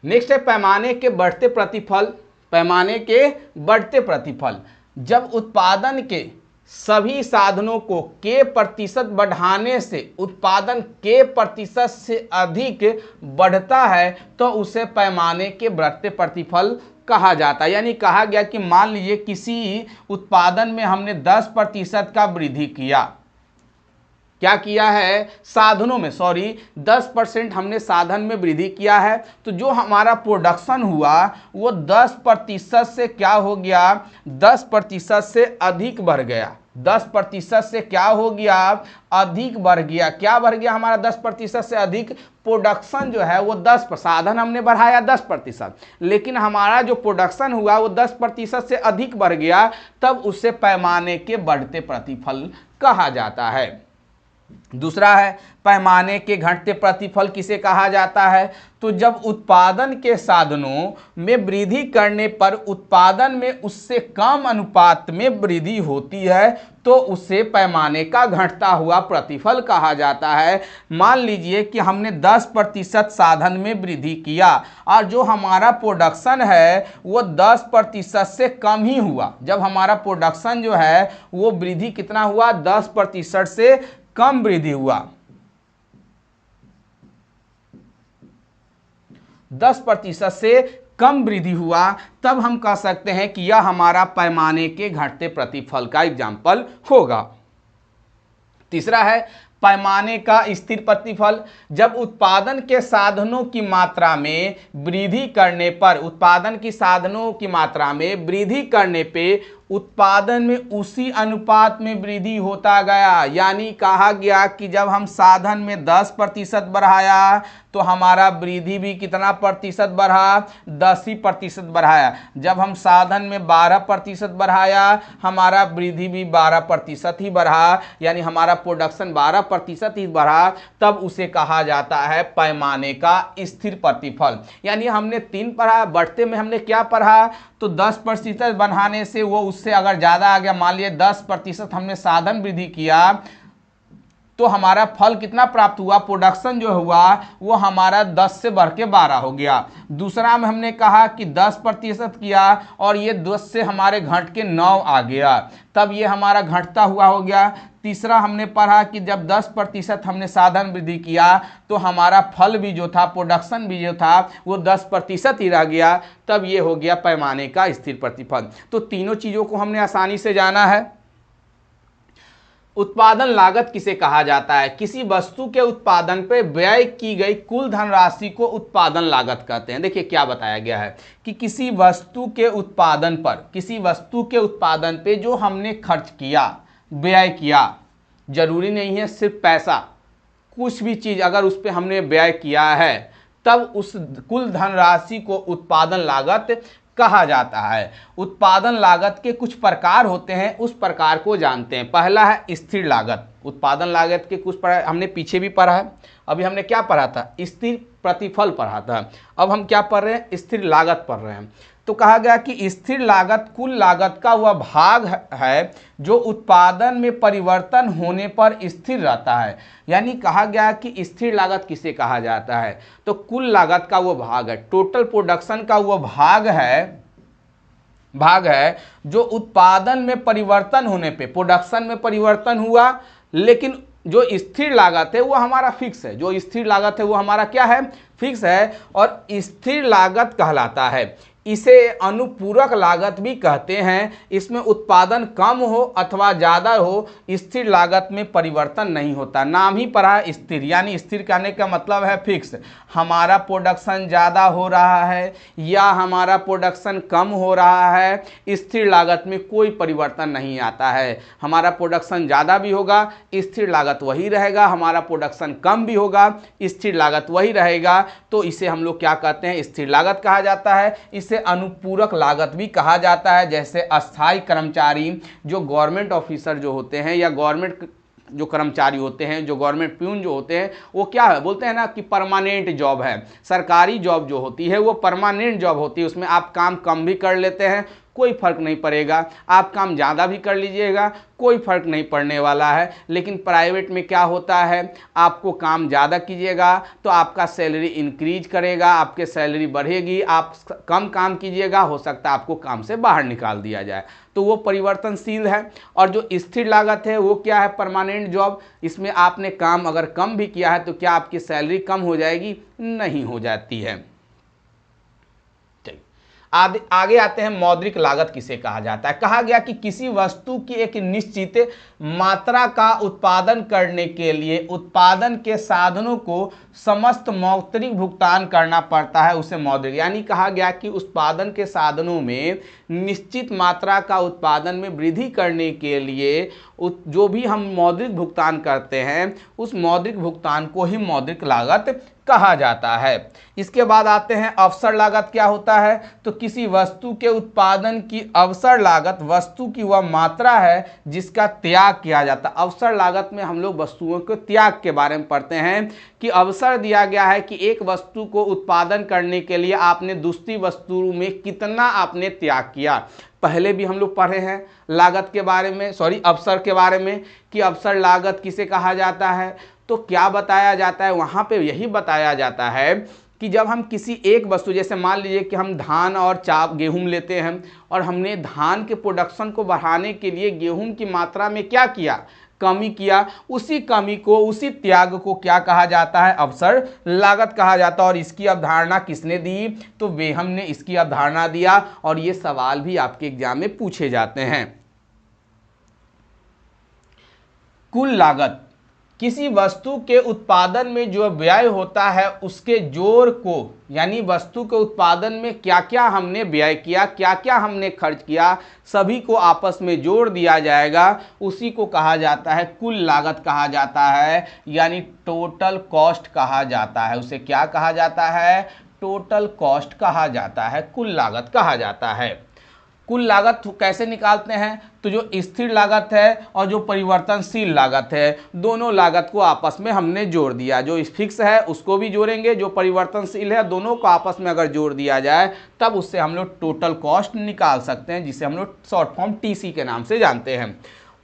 नेक्स्ट है पैमाने के बढ़ते प्रतिफल पैमाने के बढ़ते प्रतिफल। जब उत्पादन के सभी साधनों को के प्रतिशत बढ़ाने से उत्पादन के प्रतिशत से अधिक बढ़ता है तो उसे पैमाने के बढ़ते प्रतिफल कहा जाता है। यानी कहा गया कि मान लीजिए किसी उत्पादन में हमने 10% का वृद्धि किया, क्या किया है, साधनों में 10% हमने साधन में वृद्धि किया है, तो जो हमारा प्रोडक्शन हुआ वो 10% से क्या हो गया, 10% से अधिक बढ़ गया। 10% से क्या हो गया, अधिक बढ़ गया। क्या बढ़ गया हमारा 10% से अधिक, प्रोडक्शन जो है वो 10, साधन हमने बढ़ाया 10%, लेकिन हमारा जो प्रोडक्शन हुआ वो 10% से अधिक बढ़ गया, तब उसे पैमाने के बढ़ते प्रतिफल कहा जाता है। दूसरा है पैमाने के घटते प्रतिफल किसे कहा जाता है, तो जब उत्पादन के साधनों में वृद्धि करने पर उत्पादन में उससे कम अनुपात में वृद्धि होती है तो उसे पैमाने का घटता हुआ प्रतिफल कहा जाता है। मान लीजिए कि हमने 10% साधन में वृद्धि किया और जो हमारा प्रोडक्शन है वो 10% से कम ही हुआ। जब हमारा प्रोडक्शन जो है वो वृद्धि कितना हुआ, 10% से कम वृद्धि हुआ, 10% से कम वृद्धि हुआ, तब हम कह सकते हैं कि यह हमारा पैमाने के घटते प्रतिफल का एग्जाम्पल होगा। तीसरा है पैमाने का स्थिर प्रतिफल। जब उत्पादन के साधनों की मात्रा में वृद्धि करने पर, उत्पादन की साधनों की मात्रा में वृद्धि करने पे उत्पादन में उसी अनुपात में वृद्धि होता गया। यानी कहा गया कि जब हम साधन में 10% बढ़ाया तो हमारा वृद्धि भी कितना प्रतिशत बढ़ा, 10% बढ़ाया। जब हम साधन में 12% बढ़ाया हमारा वृद्धि भी 12% ही बढ़ा, यानी हमारा प्रोडक्शन 12% ही बढ़ा, तब उसे कहा जाता है पैमाने का स्थिर प्रतिफल। यानी हमने 3 पढ़ा, बढ़ते में हमने क्या पढ़ा, तो 10% बढ़ाने से वो उससे अगर ज़्यादा आ गया, मान लिए 10% हमने साधन वृद्धि किया तो हमारा फल कितना प्राप्त हुआ, प्रोडक्शन जो हुआ वो हमारा 10 से बढ़ के 12 हो गया। दूसरा में हमने कहा कि 10% किया और ये 10 से हमारे घट के 9 आ गया, तब ये हमारा घटता हुआ हो गया। तीसरा हमने पढ़ा कि जब 10% हमने साधन वृद्धि किया तो हमारा फल भी जो था, प्रोडक्शन भी जो था वो 10% ही रह गया, तब ये हो गया पैमाने का स्थिर प्रतिफल। तो तीनों चीज़ों को हमने आसानी से जाना है। उत्पादन लागत किसे कहा जाता है, किसी वस्तु के उत्पादन पर व्यय की गई कुल धनराशि को उत्पादन लागत कहते हैं। देखिए क्या बताया गया है कि किसी वस्तु के उत्पादन पर, किसी वस्तु के उत्पादन पे जो हमने खर्च किया, व्यय किया, जरूरी नहीं है सिर्फ पैसा, कुछ भी चीज़ अगर उस पर हमने व्यय किया है तब उस कुल धनराशि को उत्पादन लागत कहा जाता है। उत्पादन लागत के कुछ प्रकार होते हैं, उस प्रकार को जानते हैं। पहला है स्थिर लागत। उत्पादन लागत के कुछ प्रकार हमने पीछे भी पढ़ा है। अभी हमने क्या पढ़ा था, स्थिर प्रतिफल पढ़ा था। अब हम क्या पढ़ रहे हैं, स्थिर लागत पढ़ रहे हैं। तो कहा गया कि स्थिर लागत कुल लागत का वह भाग है जो उत्पादन में परिवर्तन होने पर स्थिर रहता है। यानी कहा गया कि स्थिर लागत किसे कहा जाता है, तो कुल लागत का वो भाग है, टोटल प्रोडक्शन का वो भाग है जो उत्पादन में परिवर्तन होने पे, प्रोडक्शन में परिवर्तन हुआ, लेकिन जो स्थिर लागत है वो हमारा फिक्स है। जो स्थिर लागत है वो हमारा क्या है, फिक्स है, और स्थिर लागत कहलाता है। इसे अनुपूरक लागत भी कहते हैं। इसमें उत्पादन कम हो अथवा ज़्यादा हो, स्थिर लागत में परिवर्तन नहीं होता। नाम ही पड़ा है स्थिर, यानी स्थिर कहने का मतलब है फिक्स। हमारा प्रोडक्शन ज़्यादा हो रहा है या हमारा प्रोडक्शन कम हो रहा है, स्थिर लागत में कोई परिवर्तन नहीं आता है। हमारा प्रोडक्शन ज़्यादा भी होगा, स्थिर लागत वही रहेगा, हमारा प्रोडक्शन कम भी होगा, स्थिर लागत वही रहेगा। तो इसे हम लोग क्या कहते हैं, स्थिर लागत कहा जाता है। इसे अनुपूरक लागत भी कहा जाता है। जैसे अस्थायी कर्मचारी, जो गवर्नमेंट ऑफिसर जो होते हैं या गवर्नमेंट जो कर्मचारी होते हैं, जो गवर्नमेंट प्यून जो होते हैं, वो क्या है बोलते हैं ना कि परमानेंट जॉब है। सरकारी जॉब जो होती है वो परमानेंट जॉब होती है, उसमें आप काम कम भी कर लेते हैं, कोई फर्क नहीं पड़ेगा। आप काम ज़्यादा भी कर लीजिएगा, कोई फर्क नहीं पड़ने वाला है। लेकिन प्राइवेट में क्या होता है, आपको काम ज़्यादा कीजिएगा तो आपका सैलरी इंक्रीज करेगा, आपके सैलरी बढ़ेगी। आप कम काम कीजिएगा, हो सकता है आपको काम से बाहर निकाल दिया जाए। तो वो परिवर्तनशील है। और जो स्थिर लागत है वो क्या है, परमानेंट जॉब। इसमें आपने काम अगर कम भी किया है तो क्या आपकी सैलरी कम हो जाएगी, नहीं हो जाती है। आगे आते हैं, मौद्रिक लागत किसे कहा जाता है। कहा गया कि किसी वस्तु की एक निश्चित मात्रा का उत्पादन करने के लिए उत्पादन के साधनों को समस्त मौद्रिक भुगतान करना पड़ता है, उसे मौद्रिक। यानी कहा गया कि उत्पादन के साधनों में निश्चित मात्रा का उत्पादन में वृद्धि करने के लिए जो भी हम मौद्रिक भुगतान करते हैं उस मौद्रिक भुगतान को ही मौद्रिक लागत कहा जाता है। इसके बाद आते हैं अवसर लागत। क्या होता है, तो किसी वस्तु के उत्पादन की अवसर लागत वस्तु की वह मात्रा है जिसका त्याग किया जाता है। अवसर लागत में हम लोग वस्तुओं के त्याग के बारे में पढ़ते हैं कि अवसर दिया गया है कि एक वस्तु को उत्पादन करने के लिए आपने दूसरी वस्तु में कितना आपने त्याग किया। पहले भी हम लोग पढ़े हैं लागत के बारे में, अवसर के बारे में, कि अवसर लागत किसे कहा जाता है। तो क्या बताया जाता है वहाँ पे, यही बताया जाता है कि जब हम किसी एक वस्तु, जैसे मान लीजिए कि हम धान और गेहूं लेते हैं और हमने धान के प्रोडक्शन को बढ़ाने के लिए गेहूं की मात्रा में क्या किया, कमी किया। उसी कमी को, उसी त्याग को क्या कहा जाता है, अवसर लागत कहा जाता है। और इसकी अवधारणा किसने दी, तो बेहम ने इसकी अवधारणा दिया। और ये सवाल भी आपके एग्जाम में पूछे जाते हैं। कुल लागत, किसी वस्तु के उत्पादन में जो व्यय होता है उसके जोड़ को, यानी वस्तु के उत्पादन में क्या क्या हमने व्यय किया, क्या क्या हमने खर्च किया, सभी को आपस में जोड़ दिया जाएगा, उसी को कहा जाता है कुल लागत कहा जाता है, यानी टोटल कॉस्ट कहा जाता है। उसे क्या कहा जाता है, टोटल कॉस्ट कहा जाता है, कुल लागत कहा जाता है। कुल लागत कैसे निकालते हैं, तो जो स्थिर लागत है और जो परिवर्तनशील लागत है, दोनों लागत को आपस में हमने जोड़ दिया। जो फिक्स है उसको भी जोड़ेंगे, जो परिवर्तनशील है, दोनों को आपस में अगर जोड़ दिया जाए तब उससे हम लोग टोटल कॉस्ट निकाल सकते हैं, जिसे हम लोग शॉर्ट फॉर्म टीसी के नाम से जानते हैं।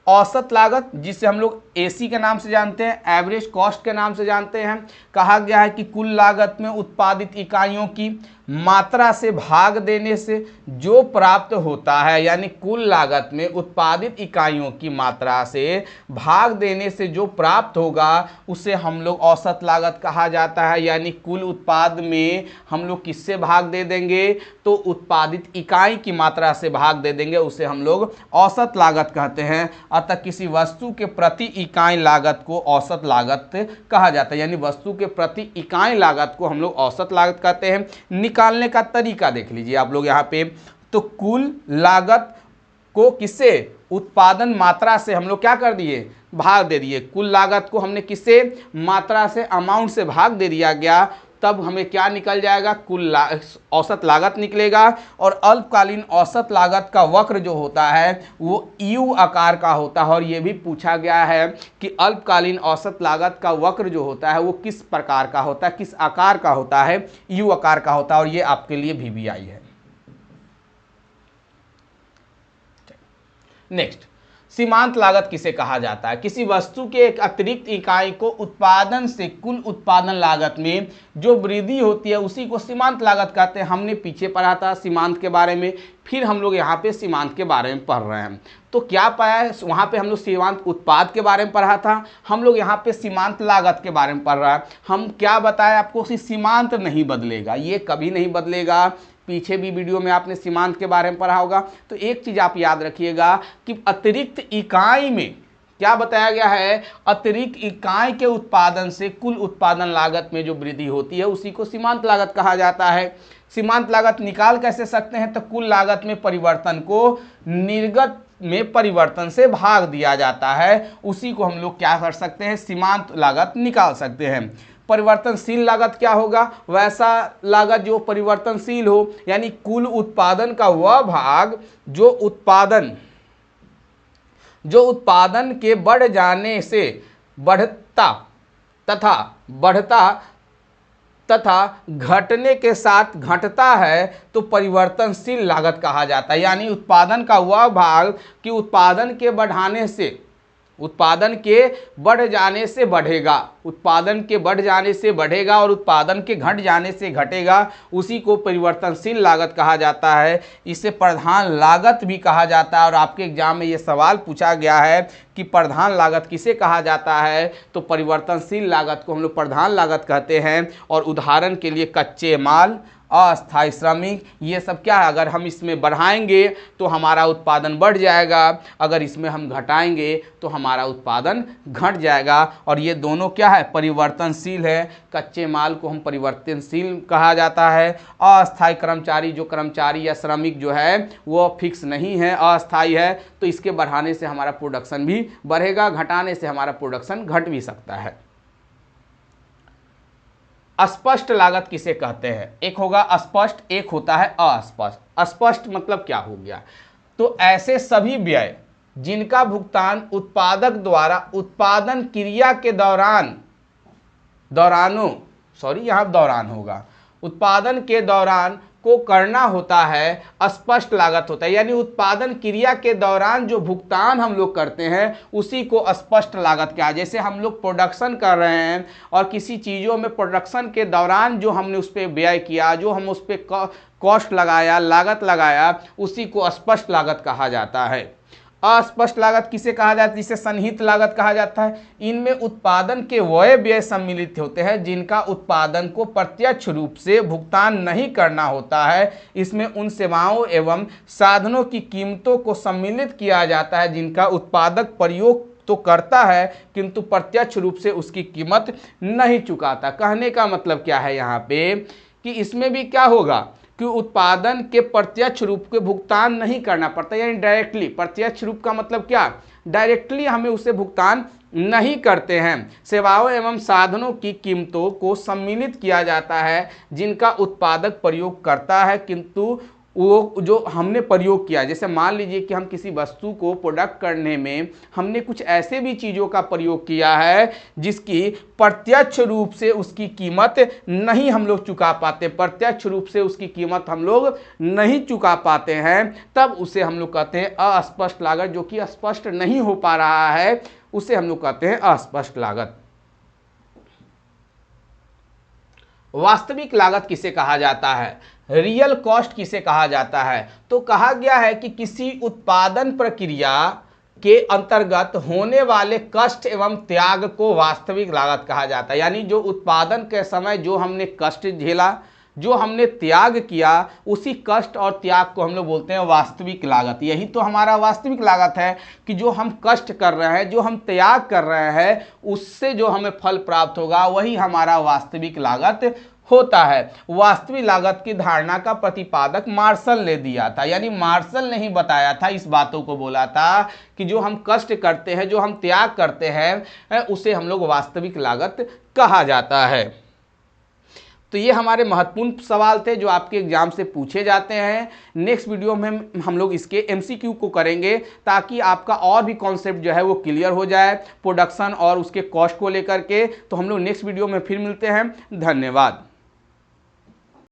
औसत लागत, जिसे हम लोग एसी के नाम से जानते हैं, एवरेज कॉस्ट के नाम से जानते हैं। कहा गया है कि कुल लागत में उत्पादित इकाइयों की मात्रा से भाग देने से जो प्राप्त होता है, यानी कुल लागत में उत्पादित इकाइयों की मात्रा से भाग देने से जो प्राप्त होगा उसे हम लोग औसत लागत कहा जाता है। यानी कुल उत्पाद में हम लोग किससे भाग दे देंगे, तो उत्पादित इकाई की मात्रा से भाग दे देंगे, उसे हम लोग औसत लागत कहते हैं। अतः किसी वस्तु के प्रति इकाई लागत को औसत लागत कहा जाता है, यानी वस्तु के प्रति इकाई लागत को हम लोग औसत लागत कहते हैं। निकालने का तरीका देख लीजिए आप लोग यहाँ पे, तो कुल लागत को किससे, उत्पादन मात्रा से हम लोग क्या कर दिए, भाग दे दिए। कुल लागत को हमने किससे, मात्रा से, अमाउंट से भाग दे दिया गया, तब हमें क्या निकल जाएगा, औसत लागत निकलेगा। और अल्पकालीन औसत लागत का वक्र जो होता है वो यू आकार का होता है। और ये भी पूछा गया है कि अल्पकालीन औसत लागत का वक्र जो होता है वो किस प्रकार का होता है, किस आकार का होता है, यू आकार का होता है। और ये आपके लिए VBI है। नेक्स्ट, सीमांत लागत किसे कहा जाता है। किसी वस्तु के एक अतिरिक्त इकाई को उत्पादन से कुल उत्पादन लागत में जो वृद्धि होती है उसी को सीमांत लागत कहते हैं। हमने पीछे पढ़ा था सीमांत के बारे में, फिर हम लोग यहाँ पे सीमांत के बारे में पढ़ रहे हैं। तो क्या पाया है, वहाँ पे हम लोग सीमांत उत्पाद के बारे में पढ़ा था, हम लोग यहाँ पे सीमांत लागत के बारे में पढ़ रहा है। हम क्या बताए आपको, सीमांत नहीं बदलेगा, ये कभी नहीं बदलेगा। पीछे भी वीडियो में आपने सीमांत के बारे में पढ़ा होगा। तो एक चीज़ आप याद रखिएगा कि अतिरिक्त इकाई में क्या बताया गया है, अतिरिक्त इकाई के उत्पादन से कुल उत्पादन लागत में जो वृद्धि होती है उसी को सीमांत लागत कहा जाता है। सीमांत लागत निकाल कैसे सकते हैं, तो कुल लागत में परिवर्तन को निर्गत में परिवर्तन से भाग दिया जाता है, उसी को हम लोग क्या कर सकते हैं, सीमांत लागत निकाल सकते हैं। परिवर्तनशील लागत क्या होगा, वैसा लागत जो परिवर्तनशील हो, यानी कुल उत्पादन का वह भाग जो उत्पादन के बढ़ जाने से बढ़ता तथा बढ़ता तथा घटने के साथ घटता है तो परिवर्तनशील लागत कहा जाता है। यानी उत्पादन का वह भाग कि उत्पादन के बढ़ाने से, उत्पादन के बढ़ जाने से बढ़ेगा, उत्पादन के बढ़ जाने से बढ़ेगा और उत्पादन के घट जाने से घटेगा, उसी को परिवर्तनशील लागत कहा जाता है। इसे प्रधान लागत भी कहा जाता है। और आपके एग्जाम में ये सवाल पूछा गया है कि प्रधान लागत किसे कहा जाता है, तो परिवर्तनशील लागत को हम लोग प्रधान लागत कहते हैं। और उदाहरण के लिए कच्चे माल, अस्थायी श्रमिक, ये सब क्या है, अगर हम इसमें बढ़ाएंगे तो हमारा उत्पादन बढ़ जाएगा, अगर इसमें हम घटाएंगे तो हमारा उत्पादन घट जाएगा। और ये दोनों क्या है, परिवर्तनशील है। कच्चे माल को हम परिवर्तनशील कहा जाता है। अस्थायी कर्मचारी, जो कर्मचारी या श्रमिक जो है वो फिक्स नहीं है, अस्थायी है, तो इसके बढ़ाने से हमारा प्रोडक्शन भी बढ़ेगा, घटाने से हमारा प्रोडक्शन घट भी सकता है। अस्पष्ट लागत किसे कहते हैं, एक होगा स्पष्ट, एक होता है अस्पष्ट। अस्पष्ट मतलब क्या हो गया, तो ऐसे सभी व्यय जिनका भुगतान उत्पादक द्वारा उत्पादन क्रिया के दौरान होगा, उत्पादन के दौरान को करना होता है, स्पष्ट लागत होता है। यानी उत्पादन क्रिया के दौरान जो भुगतान हम लोग करते हैं उसी को स्पष्ट लागत कहा। जैसे हम लोग प्रोडक्शन कर रहे हैं और किसी चीज़ों में प्रोडक्शन के दौरान जो हमने उस पर व्यय किया, जो हम उस पर कॉस्ट लगाया, लागत लगाया, उसी को स्पष्ट लागत कहा जाता है। अस्पष्ट लागत किसे कहा जाता है, जिसे सन्निहित लागत कहा जाता है। इनमें उत्पादन के वह व्यय सम्मिलित होते हैं जिनका उत्पादन को प्रत्यक्ष रूप से भुगतान नहीं करना होता है। इसमें उन सेवाओं एवं साधनों की कीमतों को सम्मिलित किया जाता है जिनका उत्पादक प्रयोग तो करता है किंतु प्रत्यक्ष रूप से उसकी कीमत नहीं चुकाता। कहने का मतलब क्या है यहाँ पे कि इसमें भी क्या होगा कि उत्पादन के प्रत्यक्ष रूप के भुगतान नहीं करना पड़ता, यानी डायरेक्टली। प्रत्यक्ष रूप का मतलब क्या, डायरेक्टली हमें उसे भुगतान नहीं करते हैं। सेवाओं एवं साधनों की कीमतों को सम्मिलित किया जाता है जिनका उत्पादक प्रयोग करता है किंतु वो जो हमने प्रयोग किया, जैसे मान लीजिए कि हम किसी वस्तु को प्रोडक्ट करने में हमने कुछ ऐसे भी चीज़ों का प्रयोग किया है जिसकी प्रत्यक्ष रूप से उसकी कीमत नहीं हम लोग चुका पाते, प्रत्यक्ष रूप से उसकी कीमत हम लोग नहीं चुका पाते हैं, तब उसे हम लोग कहते हैं अस्पष्ट लागत। जो कि स्पष्ट नहीं हो पा रहा है उसे हम लोग कहते हैं अस्पष्ट लागत। वास्तविक लागत किसे कहा जाता है, रियल कॉस्ट किसे कहा जाता है, तो कहा गया है कि किसी उत्पादन प्रक्रिया के अंतर्गत होने वाले कष्ट एवं त्याग को वास्तविक लागत कहा जाता है। यानी जो उत्पादन के समय जो हमने कष्ट झेला, जो हमने त्याग किया, उसी कष्ट और त्याग को हम लोग बोलते हैं वास्तविक लागत। यही तो हमारा वास्तविक लागत है कि जो हम कष्ट कर रहे हैं, जो हम त्याग कर रहे हैं, उससे जो हमें फल प्राप्त होगा वही हमारा वास्तविक लागत होता है। वास्तविक लागत की धारणा का प्रतिपादक मार्शल ने दिया था। यानी मार्शल ने ही बताया था, इस बातों को बोला था कि जो हम कष्ट करते हैं, जो हम त्याग करते हैं, उसे हम लोग वास्तविक लागत कहा जाता है। तो ये हमारे महत्वपूर्ण सवाल थे जो आपके एग्जाम से पूछे जाते हैं। नेक्स्ट वीडियो में हम लोग इसके एमसीक्यू को करेंगे ताकि आपका और भी कॉन्सेप्ट जो है वो क्लियर हो जाए प्रोडक्शन और उसके कॉस्ट को लेकर के। तो हम लोग नेक्स्ट वीडियो में फिर मिलते हैं। धन्यवाद।